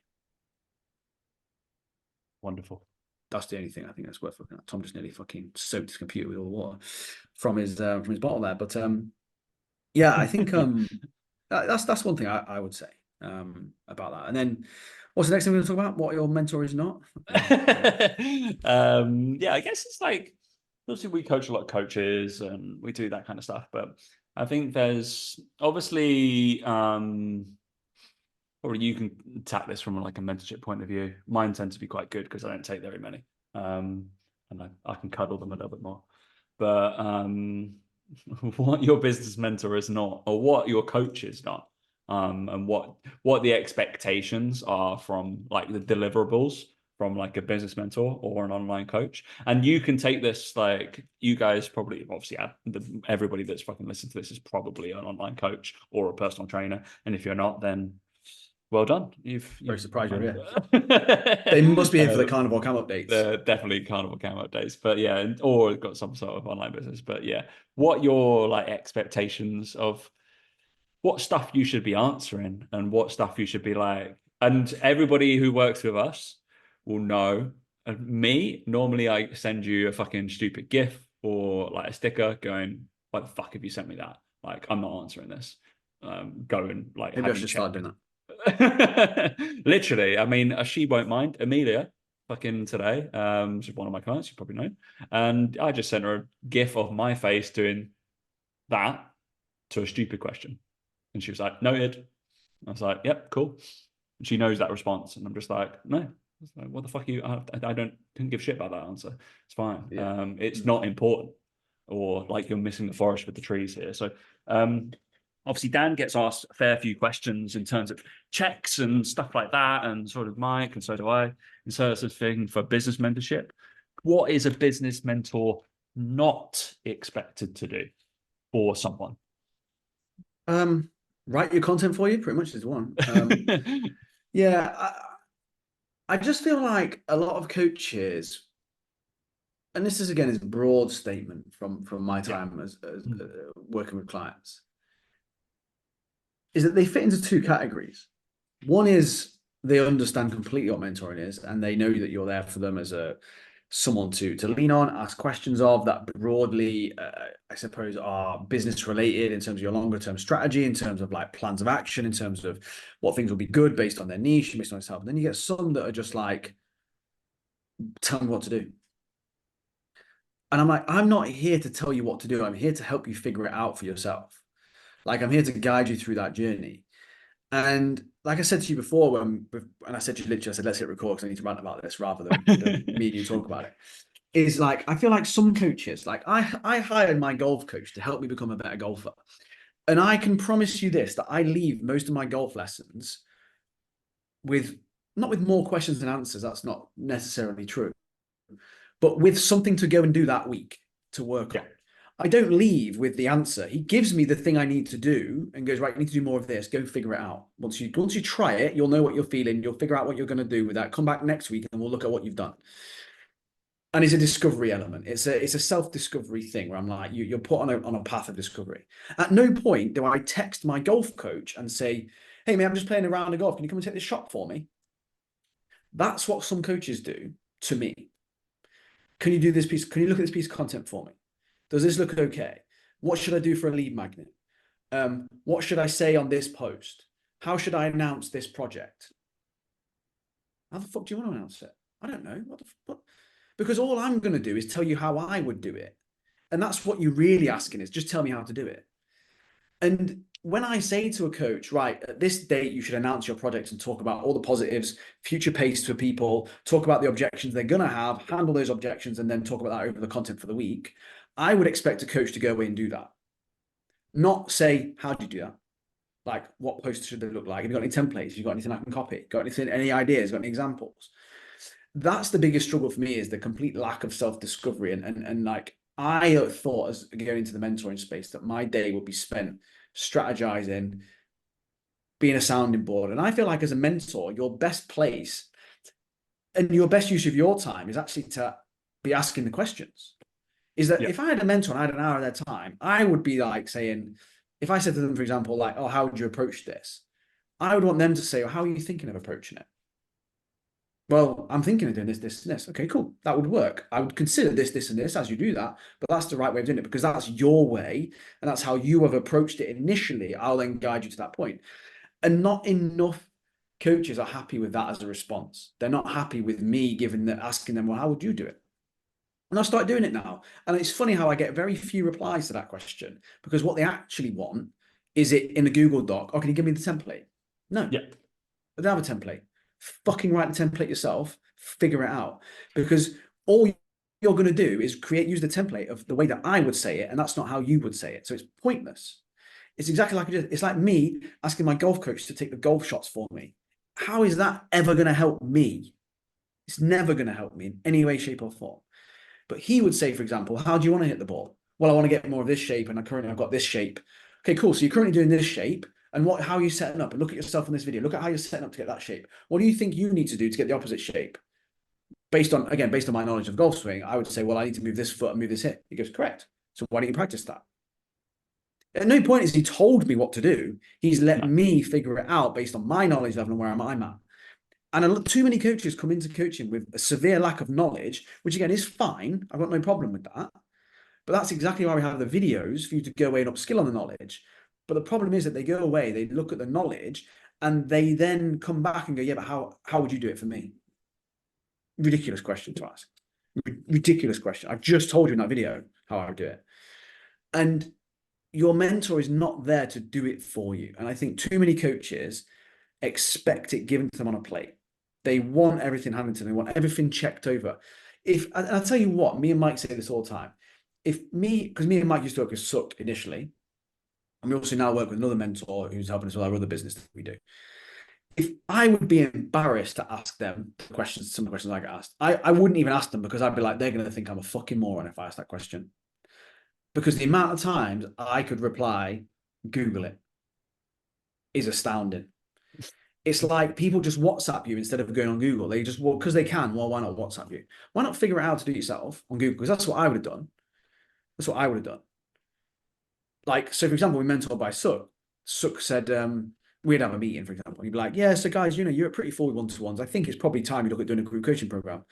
Wonderful. That's the only thing I think that's worth looking at. Tom just nearly fucking soaked his computer with all the water from his bottle there. But yeah, I think that's one thing I would say about that. And then what's the next thing we're going to talk about? What your mentor is not? Yeah, I guess it's like, obviously we coach a lot of coaches and we do that kind of stuff, but I think there's obviously or you can attack this from like a mentorship point of view. Mine tend to be quite good because I don't take very many, and I can cuddle them a little bit more. But what your business mentor is not, or what your coach is not, and what the expectations are from like the deliverables from like a business mentor or an online coach. And you can take this, like, you guys probably, obviously everybody that's fucking listening to this is probably an online coach or a personal trainer, and if you're not, then well done. Very surprised you're here. They must be here for the Carnivore Cam updates. They're definitely Carnivore Cam updates, but yeah, or got some sort of online business. But yeah, what your like expectations of what stuff you should be answering and what stuff you should be like. And everybody who works with us will know. Me, normally I send you a fucking stupid GIF or like a sticker going, "Why the fuck have you sent me that? Like, I'm not answering this." Go and like, maybe I should start doing that. Literally, I mean, she won't mind. Amelia, fucking today, she's one of my clients, you probably know, and I just sent her a GIF of my face doing that to a stupid question, and she was like, "Noted." I was like, "Yep, cool." And she knows that response, and I'm just like, "No, like, what the fuck are you? I couldn't give a shit about that answer. It's fine. Yeah. It's not important, or like you're missing the forest with the trees here." So, obviously, Dan gets asked a fair few questions in terms of checks and stuff like that, and sort of Mike, and so do I, in terms of thing for business mentorship. What is a business mentor not expected to do for someone? Write your content for you, pretty much is one. Yeah, I just feel like a lot of coaches, and this is again is a broad statement from my time as working with clients, is that they fit into two categories. One is they understand completely what mentoring is, and they know that you're there for them as someone to lean on, ask questions of, that broadly, I suppose, are business related in terms of your longer term strategy, in terms of like plans of action, in terms of what things will be good based on their niche, based on itself. And then you get some that are just like, tell me what to do. And I'm like, I'm not here to tell you what to do. I'm here to help you figure it out for yourself. Like, I'm here to guide you through that journey. And like I said to you before, and I said to you literally, I said, let's hit record because I need to rant about this rather than me and you talk about it. Is like, I feel like some coaches, like I hired my golf coach to help me become a better golfer. And I can promise you this, that I leave most of my golf lessons with, not with more questions than answers, that's not necessarily true, but with something to go and do that week to work on. I don't leave with the answer. He gives me the thing I need to do and goes, right, you need to do more of this. Go figure it out. Once you try it, you'll know what you're feeling. You'll figure out what you're going to do with that. Come back next week and we'll look at what you've done. And it's a discovery element. It's a self-discovery thing where I'm like, you're put on a path of discovery. At no point do I text my golf coach and say, "Hey, man, I'm just playing a round of golf. Can you come and take this shot for me?" That's what some coaches do to me. Can you do this piece? Can you look at this piece of content for me? Does this look okay? What should I do for a lead magnet? What should I say on this post? How should I announce this project? How the fuck do you want to announce it? I don't know. What the fuck? Because all I'm going to do is tell you how I would do it. And that's what you're really asking, is just tell me how to do it. And when I say to a coach, right, at this date, you should announce your project and talk about all the positives, future pace for people, talk about the objections they're going to have, handle those objections, and then talk about that over the content for the week. I would expect a coach to go away and do that. Not say, how do you do that? Like, what posts should they look like? Have you got any templates? Have you got anything I can copy? Got anything, any ideas? Got any examples? That's the biggest struggle for me, is the complete lack of self-discovery and like I thought as going into the mentoring space that my day would be spent strategizing, being a sounding board. And I feel like as a mentor, your best place and your best use of your time is actually to be asking the questions. Is that Yeah. if I had a mentor and I had an hour of their time, I would be like saying, if I said to them, for example, like, oh, how would you approach this? I would want them to say, well, how are you thinking of approaching it? Well, I'm thinking of doing this, this, and this. Okay, cool. That would work. I would consider this, this, and this as you do that, but that's the right way of doing it because that's your way and that's how you have approached it initially. I'll then guide you to that point. And not enough coaches are happy with that as a response. They're not happy with me asking them, well, how would you do it? And I start doing it now. And it's funny how I get very few replies to that question because what they actually want is it in a Google Doc. Oh, can you give me the template? No, Yeah. they don't have a template. Fucking write the template yourself, figure it out. Because all you're going to do is use the template of the way that I would say it, and that's not how you would say it. So it's pointless. It's exactly like it's like me asking my golf coach to take the golf shots for me. How is that ever going to help me? It's never going to help me in any way, shape, or form. But he would say, for example, how do you want to hit the ball? Well, I want to get more of this shape, and I've got this shape. Okay, cool. So you're currently doing this shape, and how are you setting up? And look at yourself in this video. Look at how you're setting up to get that shape. What do you think you need to do to get the opposite shape? Based on my knowledge of golf swing, I would say, well, I need to move this foot and move this hip. He goes, correct. So why don't you practice that? At no point has he told me what to do. He's let me figure it out based on my knowledge level and where I'm at. And too many coaches come into coaching with a severe lack of knowledge, which again is fine. I've got no problem with that. But that's exactly why we have the videos for you to go away and upskill on the knowledge. But the problem is that they go away, they look at the knowledge, and they then come back and go, yeah, but how would you do it for me? Ridiculous question to ask. Ridiculous question. I've just told you in that video how I would do it. And your mentor is not there to do it for you. And I think too many coaches expect it given to them on a plate. They want everything handed to them. They want everything checked over. And I'll tell you what, me and Mike say this all the time. Because me and Mike used to work with Suck initially, and we also now work with another mentor who's helping us with our other business that we do. If I would be embarrassed to ask them some of the questions I get asked, I wouldn't even ask them because I'd be like, they're going to think I'm a fucking moron if I ask that question. Because the amount of times I could reply, Google it, is astounding. It's like people just WhatsApp you instead of going on Google. They just, well, because they can. Well, why not WhatsApp you? Why not figure out how to do it yourself on Google? Because that's what I would have done. That's what I would have done. Like, so for example, we mentored by Suk. Suk said, we'd have a meeting, for example. He'd be like, yeah, so guys, you're pretty full with one-to-ones. I think it's probably time you look at doing a group coaching program.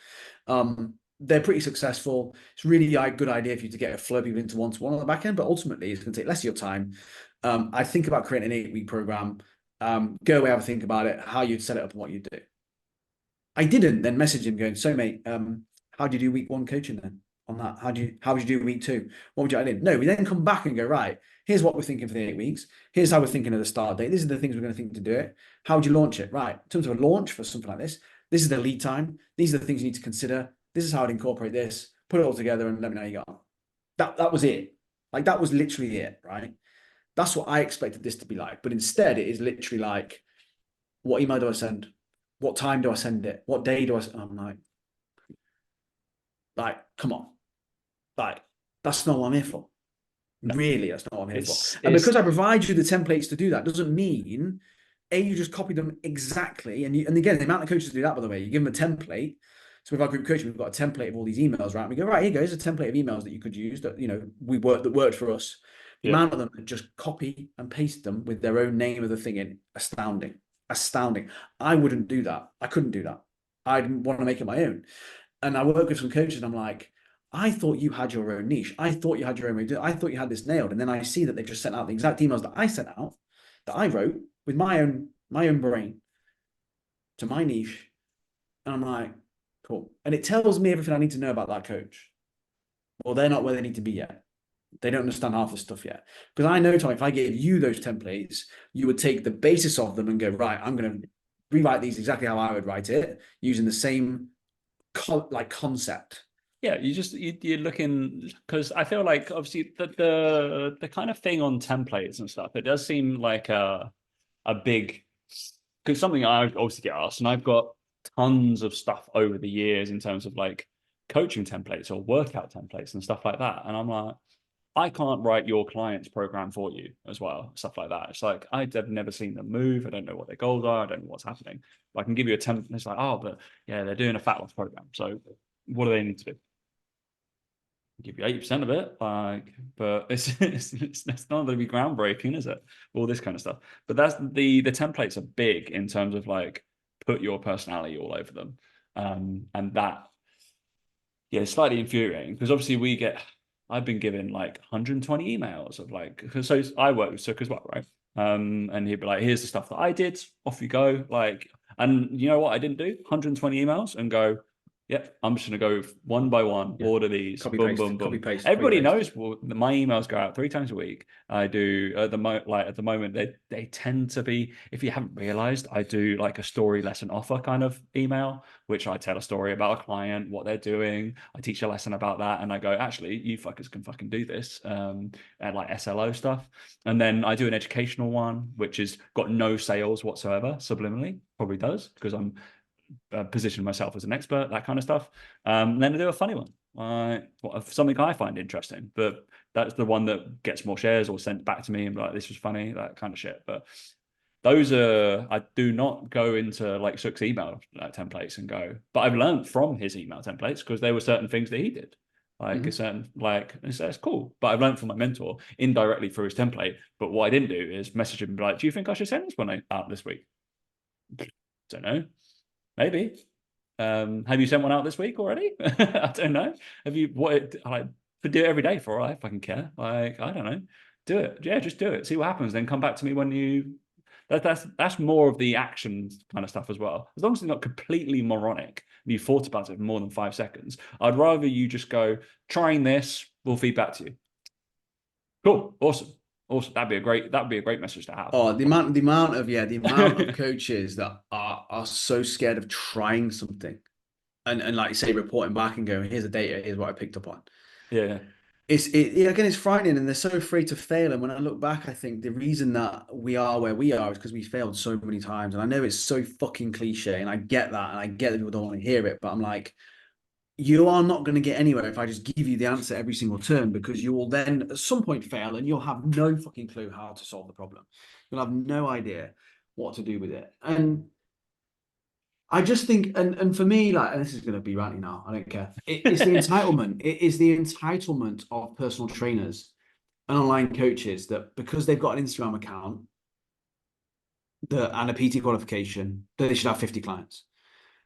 They're pretty successful. It's really a good idea for you to get a flow people into one-to-one on the back end, but ultimately it's going to take less of your time. I think about creating an 8-week program. Go away, have a think about it, how you'd set it up and what you'd do. I didn't then message him going, so mate, how do you do week 1 coaching then on that? How would you do week 2? What would you add in? No, we then come back and go, right, here's what we're thinking for the 8 weeks. Here's how we're thinking of the start date. These are the things we're going to think to do it. How would you launch it? Right. In terms of a launch for something like this is the lead time. These are the things you need to consider. This is how I'd incorporate this, put it all together and let me know how you got. That was it. Like that was literally it, right? That's what I expected this to be like. But instead, it is literally like, what email do I send? What time do I send it? What day do I send? I'm like, come on. Like, that's not what I'm here for. No. Really, that's not what I'm here for. And because I provide you the templates to do that, doesn't mean, you just copy them exactly. And again, the amount of coaches do that, by the way, you give them a template. So with our group coaching, we've got a template of all these emails, right? And we go, right, here goes a template of emails that you could use that, that worked for us. The amount of them that just copy and paste them with their own name of the thing in, astounding. I wouldn't do that. I couldn't do that. I'd want to make it my own. And I work with some coaches and I'm like, I thought you had your own niche. I thought you had your own way. I thought you had this nailed. And then I see that they've just sent out the exact emails that I sent out, that I wrote with my own brain to my niche. And I'm like, cool. And it tells me everything I need to know about that coach. Well, they're not where they need to be yet. They don't understand half the stuff yet. Because I know, Tom, if I gave you those templates, you would take the basis of them and go, right, I'm going to rewrite these exactly how I would write it, using the same concept. Yeah, you're looking, because I feel like obviously the kind of thing on templates and stuff, it does seem like a big, because something I obviously get asked, and I've got tons of stuff over the years in terms of like coaching templates or workout templates and stuff like that. And I'm like, I can't write your client's program for you as well, stuff like that. It's like, I've never seen them move. I don't know what their goals are. I don't know what's happening. But I can give you a template. It's like, oh, but yeah, they're doing a fat loss program. So what do they need to do? Give you 80% of it, like, but it's not going to be groundbreaking, is it? All this kind of stuff. But that's the templates are big in terms of like put your personality all over them. And that, yeah, it's slightly infuriating because obviously I've been given like 120 emails of like, so I work with Suk as well, right? And he'd be like, here's the stuff that I did, off you go. Like, and you know what I didn't do? 120 emails and go, yep, I'm just going to go one by one, order these, Copy boom, paste, boom, copy boom. paste, Everybody copy paste. knows my emails go out 3 times a week. I do at the moment they tend to be, if you haven't realized, I do like a story lesson offer kind of email, which I tell a story about a client, what they're doing. I teach a lesson about that, and I go, actually, you fuckers can fucking do this, and like SLO stuff. And then I do an educational one, which has got no sales whatsoever, subliminally, probably does because I'm position myself as an expert, that kind of stuff. And then I do a funny one, something I find interesting, but that's the one that gets more shares or sent back to me and like, this was funny, that kind of shit. But I do not go into like Suk's email templates and go, but I've learned from his email templates because there were certain things that he did. Like a certain, like, it's cool. But I've learned from my mentor indirectly through his template. But what I didn't do is message him and be like, do you think I should send this one out this week? Don't know. Maybe. Have you sent one out this week already? I don't know. Have you what like do it every day for all I fucking care. Like, I don't know. Do it. Yeah, just do it. See what happens. Then come back to me when you that's more of the action kind of stuff as well. As long as it's not completely moronic and you thought about it for more than 5 seconds, I'd rather you just go, trying this, we'll feed back to you. Cool. Awesome. Awesome. That'd be a great message to have. Oh, the amount of coaches that are so scared of trying something and like you say, reporting back and going, here's the data, here's what I picked up on. Yeah. Again, it's frightening, and they're so afraid to fail. And when I look back, I think the reason that we are where we are is because we failed so many times. And I know it's so fucking cliche, and I get that, and I get that people don't want to hear it, but I'm like, you are not going to get anywhere if I just give you the answer every single term, because you will then at some point fail and you'll have no fucking clue how to solve the problem. You'll have no idea what to do with it. And I just think, and for me, like, and this is going to be ranty now, I don't care. It's the entitlement. It is the entitlement of personal trainers and online coaches that because they've got an Instagram account and a PT qualification, that they should have 50 clients.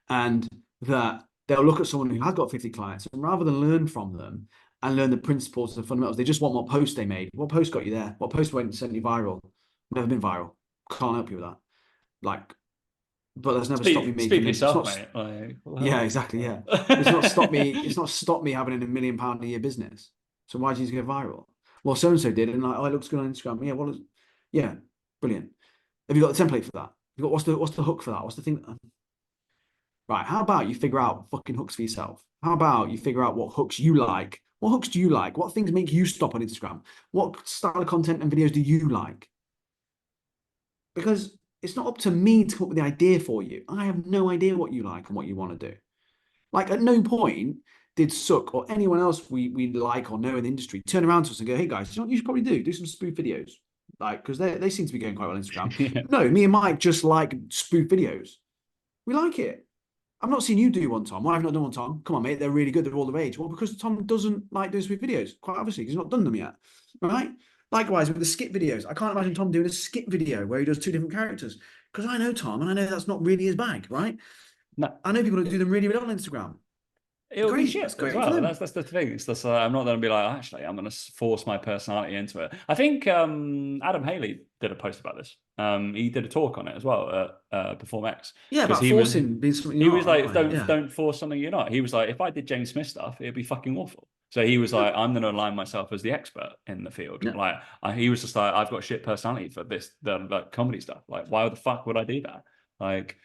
And that they'll look at someone who has got 50 clients, and rather than learn from them and learn the principles and fundamentals, they just want what post they made. What post got you there? What post went and sent you viral? Never been viral. Can't help you with that. Like, but that's never stopped me making. Speak for yourself, mate. Like, yeah, exactly. Yeah, it's not stopped me. It's not stopped me having a £1 million a year business. So why did you go viral? Well, so and so did, and like, oh, it looks good on Instagram. Yeah, well, yeah, brilliant. Have you got the template for that? You got what's the hook for that? What's the thing? Right, how about you figure out fucking hooks for yourself? How about you figure out what hooks you like? What hooks do you like? What things make you stop on Instagram? What style of content and videos do you like? Because it's not up to me to come up with the idea for you. I have no idea what you like and what you want to do. Like, at no point did Suk or anyone else we like or know in the industry turn around to us and go, hey guys, you know what you should probably do some spoof videos. Like, because they seem to be going quite well on Instagram. Yeah. No, me and Mike just like spoof videos. We like it. I've not seen you do one, Tom. Why have you not done one, Tom? Come on, mate. They're really good. They're all the rage. Well, because Tom doesn't like doing spoof videos, quite obviously, because he's not done them yet. Right? Likewise, with the skit videos, I can't imagine Tom doing a skit video where he does 2 different characters. Because I know Tom, and I know that's not really his bag, right? No. I know people that do them really well on Instagram. It'll Great. be shit That's as great for well. them. That's the thing. It's just I'm not going to be like, actually, I'm going to force my personality into it. I think Adam Haley did a post about this. He did a talk on it as well at PerformX. Yeah, about he forcing being something he you're was not, like, right? don't force something you're not. He was like, if I did James Smith stuff, it'd be fucking awful. So he was like, I'm going to align myself as the expert in the field. Yeah. Like, he was just like, I've got shit personality for the like comedy stuff. Like, why the fuck would I do that? Like,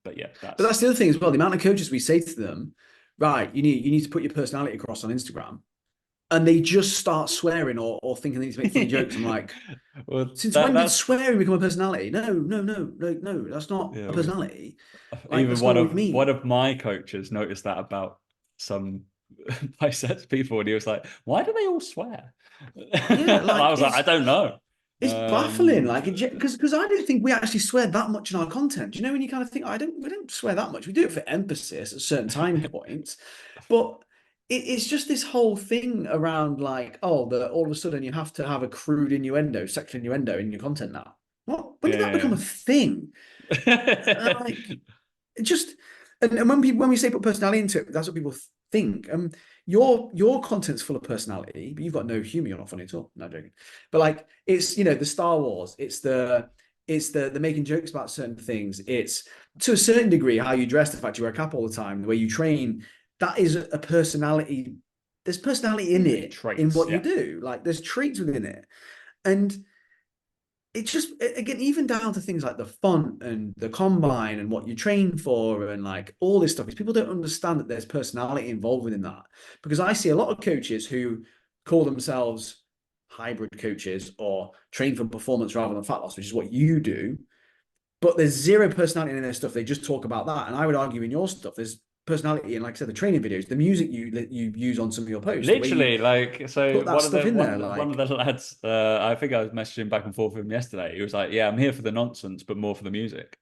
but yeah, But that's the other thing as well. The amount of coaches we say to them, right, you need to put your personality across on Instagram. and they just start swearing or thinking they need to make funny jokes. I'm like, Well, since when did that's swearing become a personality? No, no, no, no, no. That's not yeah. a personality. Like Even that's not what we one mean. of my coaches noticed that about some biceps people, and he was like, "Why do they all swear?" Yeah, And I like was like, "I don't know." it's baffling. Um, Like because I don't think we actually swear that much in our content. Do you know when you kind of think we don't swear that much. We do it for emphasis at certain time points, but it's just this whole thing around like, oh, that all of a sudden you have to have a crude innuendo, sexual innuendo in your content now. What? When did that become yeah. a thing? Like it just and when we say put personality into it, that's what people think. Your content's full of personality, but you've got no humor. You're not funny at all. No I'm joking. But like it's the Star Wars. It's the making jokes about certain things. It's to a certain degree how you dress, the fact you wear a cap all the time, the way you train. That is a personality. There's personality in Yeah, it in traits, what you yeah. do. Like there's traits within it, and it's just again even down to things like the font and the combine and what you train for and like all this stuff is people don't understand that there's personality involved within that because I see a lot of coaches who call themselves hybrid coaches or train for performance rather than fat loss, which is what you do, but there's zero personality in their stuff. They just talk about that, and I would argue in your stuff there's personality in, like I said, the training videos, the music you use on some of your posts, the way you Literally, like, so put that stuff in there, one of like the lads, I think I was messaging back and forth with him yesterday. He was like, "Yeah, I'm here for the nonsense, but more for the music."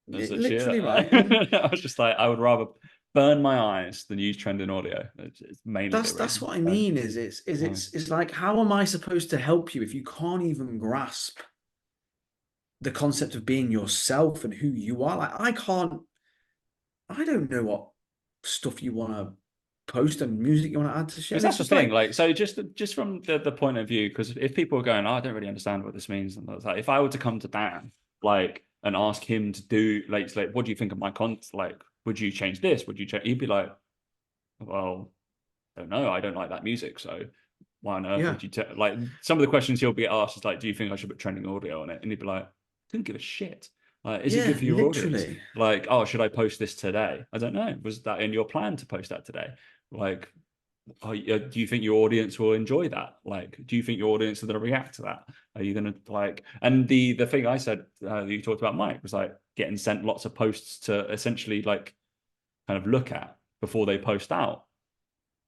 That's literally it. literally right. And I was just like, I would rather burn my eyes than use trending audio. It's mainly the that's reason. what I So, mean. It's like how am I supposed to help you if you can't even grasp the concept of being yourself and who you are? Like I can't. I don't know what stuff you want to post and music you want to add to shit. because And it's that's the just thing. like Like, so just from the point of view, because if people are going, oh, I don't really understand what this means, and that's like, if I were to come to Dan, like, and ask him to do, like, what do you think of my content? Like, would you change this? Would you change? He'd be like, well, I don't know. I don't like that music, so why on earth yeah, would you like some of the questions he'll be asked is like, do you think I should put trending audio on it? And he'd be like, I don't give a shit. Like, is it good yeah, for your audience? literally, Like, oh, should I post this today? I don't know. Was that in your plan to post that today? Like, do you think your audience will enjoy that? Like, do you think your audience are going to react to that? Are you going to like? And the thing I said you talked about Mike was like getting sent lots of posts to essentially like kind of look at before they post out.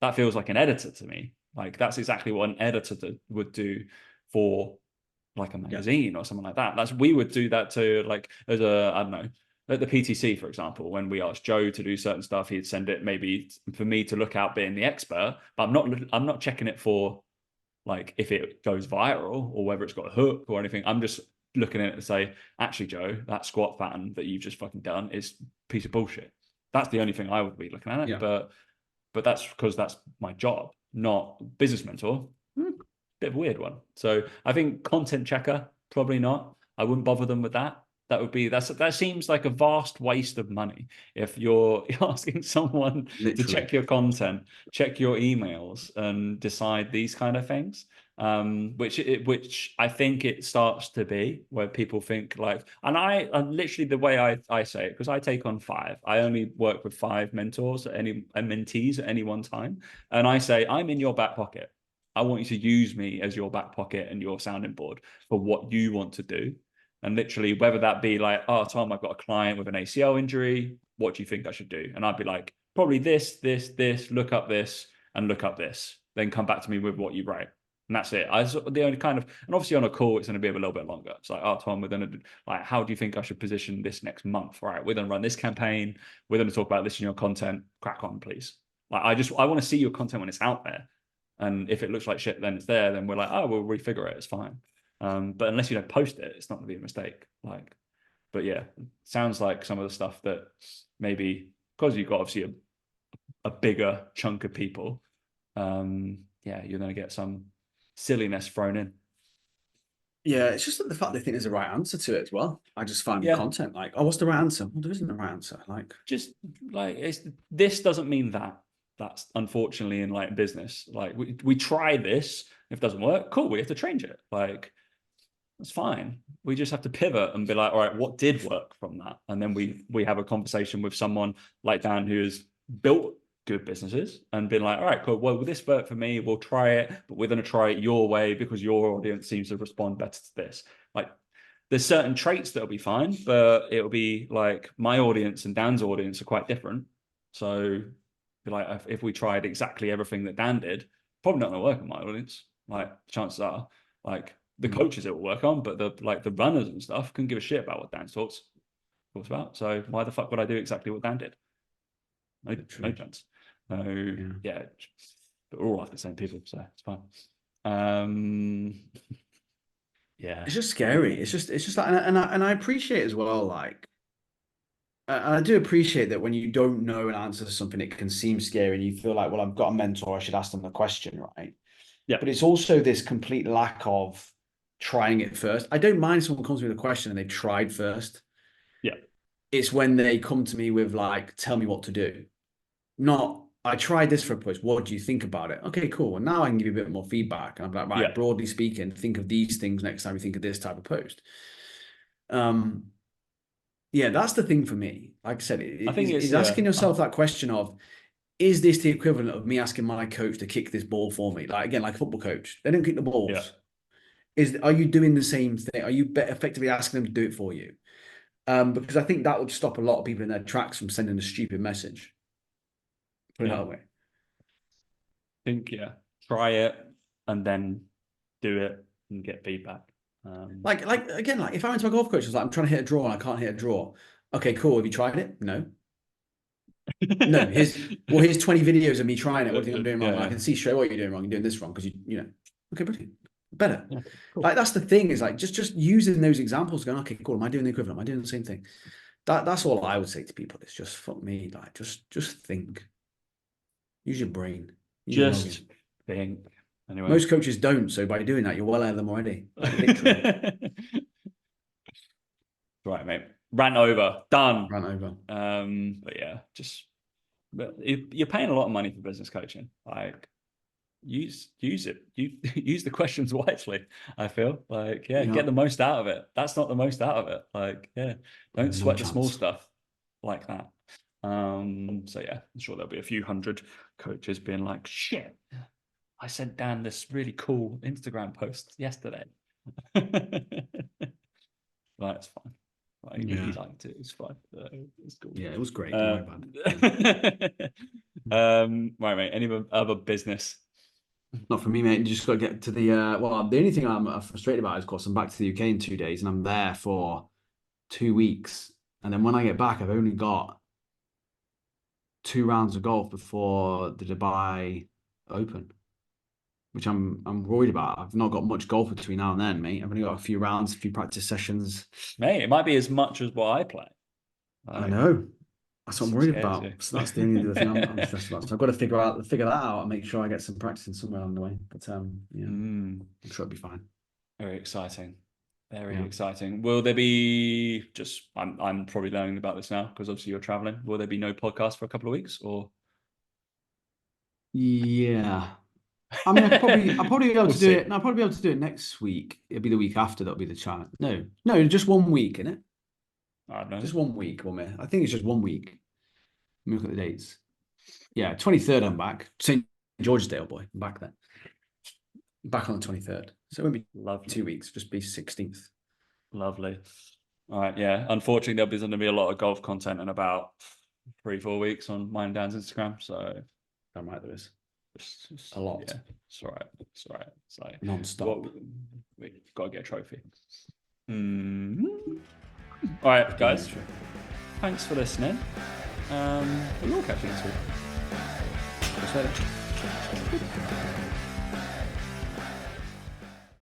That feels like an editor to me. Like that's exactly what an editor would do for like a yeah, magazine or something like that. That's we would do that to like as a I don't know at the PTC for example. When we asked Joe to do certain stuff, he'd send it maybe for me to look out being the expert, but I'm not checking it for like if it goes viral or whether it's got a hook or anything. I'm just looking at it and say, actually, Joe, that squat pattern that you've just fucking done is a piece of bullshit. That's the only thing I would be looking at it, yeah. but that's because that's my job, not business mentor. Bit of a weird one. So I think content checker, probably not. I wouldn't bother them with that. That seems like a vast waste of money. If you're asking someone to Literally. check your content, check your emails, and decide these kind of things, which I think it starts to be where people think like, and I literally the way I say it because I take on five. I only work with five mentors at any mentees at any one time, and I say I'm in your back pocket. I want you to use me as your back pocket and your sounding board for what you want to do. And literally, whether that be like, oh, Tom, I've got a client with an ACL injury. What do you think I should do? And I'd be like, probably this, look up this, and look up this. Then come back to me with what you write. And that's it. The only kind of, and obviously on a call, it's going to be a little bit longer. It's like, oh, Tom, we're going to, like, how do you think I should position this next month? Right. We're going to run this campaign. We're going to talk about this in your content. Crack on, please. Like, I want to see your content when it's out there. And if it looks like shit, then it's there. Then we're like, oh, we'll refigure it. It's fine. But unless you don't post it, it's not going to be a mistake. Like, but yeah, sounds like some of the stuff that maybe because you've got obviously a bigger chunk of people, yeah, you're going to get some silliness thrown in. Yeah, it's just that the fact they think there's a right answer to it as well. I just find with Yeah, content like, oh, what's the right answer? Well, there isn't a right answer. Like, just like this doesn't mean that. That's unfortunately in like business. Like we try this. If it doesn't work, cool. We have to change it. Like that's fine. We just have to pivot and be like, all right, what did work from that? And then we have a conversation with someone like Dan who has built good businesses and been like, all right, cool. Well, with this work for me, we'll try it, but we're going to try it your way because your audience seems to respond better to this. Like, there's certain traits that'll be fine, but it'll be like my audience and Dan's audience are quite different. So, like, if we tried exactly everything that Dan did, probably not going to work on my audience. Like, chances are, like, the coaches it will work on, but the runners and stuff couldn't give a shit about what Dan talks about. So why the fuck would I do exactly what Dan did? No chance. So yeah, we're all like the same people, so it's fine. Yeah, it's just scary. It's just like, and I appreciate as well, like, I do appreciate that when you don't know an answer to something, it can seem scary, and you feel like, well, I've got a mentor, I should ask them the question, right? Yeah. But it's also this complete lack of trying it first. I don't mind if someone comes to me with a question and they've tried first. Yeah. It's when they come to me with like, tell me what to do. Not, I tried this for a post. What do you think about it? Okay, cool. And now I can give you a bit more feedback. And I'm like, right, broadly speaking, think of these things next time you think of this type of post. Yeah, that's the thing for me. Like I said, I think it's asking yourself that question of, is this the equivalent of me asking my coach to kick this ball for me? Like, again, like a football coach, they don't kick the balls. Are you doing the same thing? Are you effectively asking them to do it for you? Because I think that would stop a lot of people in their tracks from sending a stupid message. Put it that way. I think, try it and then do it and get feedback. Like again, like if I went to a golf coach, I was like, I'm trying to hit a draw and I can't hit a draw. Okay, cool. Have you tried it? No. No. Here's 20 videos of me trying it. What do you think I'm doing wrong? I can see straight what you're doing wrong. You're doing this wrong because you know. Okay, brilliant. Better. Yeah, cool. Like that's the thing, is like just using those examples, going, okay, cool. Am I doing the equivalent? Am I doing the same thing? That's all I would say to people. It's just, fuck me, like just think. Use your brain. Just think. Anyway. Most coaches don't, so by doing that, you're well ahead of them already. Like, literally. Right, mate. Rant over. Done. Rant over. But yeah, but you're paying a lot of money for business coaching. Like, use it. Use the questions wisely. I feel like, get the most out of it. That's not the most out of it. Like, don't sweat the small stuff like that. So yeah, I'm sure there'll be a few hundred coaches being like, shit, I sent Dan this really cool Instagram post yesterday. Right, it's fine. Like, he liked it. It's fine. It's cool. Yeah, it was great. Right, mate. Any other business? Not for me, mate. You just got to get to the the only thing I'm frustrated about is, of course, I'm back to the UK in 2 days and I'm there for 2 weeks. And then when I get back, I've only got 2 rounds of golf before the Dubai Open, which I'm worried about. I've not got much golf between now and then, mate. I've only got a few rounds, a few practice sessions. Mate, it might be as much as what I play. I know. That's what I'm worried about. So that's the only other thing I'm stressed about. So I've got to figure that out and make sure I get some practicing somewhere along the way. But I'm sure it'll be fine. Very exciting. Very exciting. Will there be I'm probably learning about this now because obviously you're traveling. Will there be no podcast for a couple of weeks or? Yeah. I mean, I'll probably be able to do it. No, I'll probably be able to do it next week. It'll be the week after. That'll be the challenge. No, just 1 week, isn't it? I don't know. Just 1 week, I think it's just 1 week. Let me look at the dates. Yeah, 23rd I'm back. St. George's Day, boy. I'm back then. Back on the 23rd. So it won't be 2 weeks, just be 16th. Lovely. All right, yeah. Unfortunately, there'll be going to be a lot of golf content in about 3-4 weeks on mine and Dan's Instagram. So damn right there is. It's a lot. Yeah, it's all right. It's all right. It's like non-stop. We've got to get a trophy. All right, guys. Thanks for listening. We will catch you next week. Later.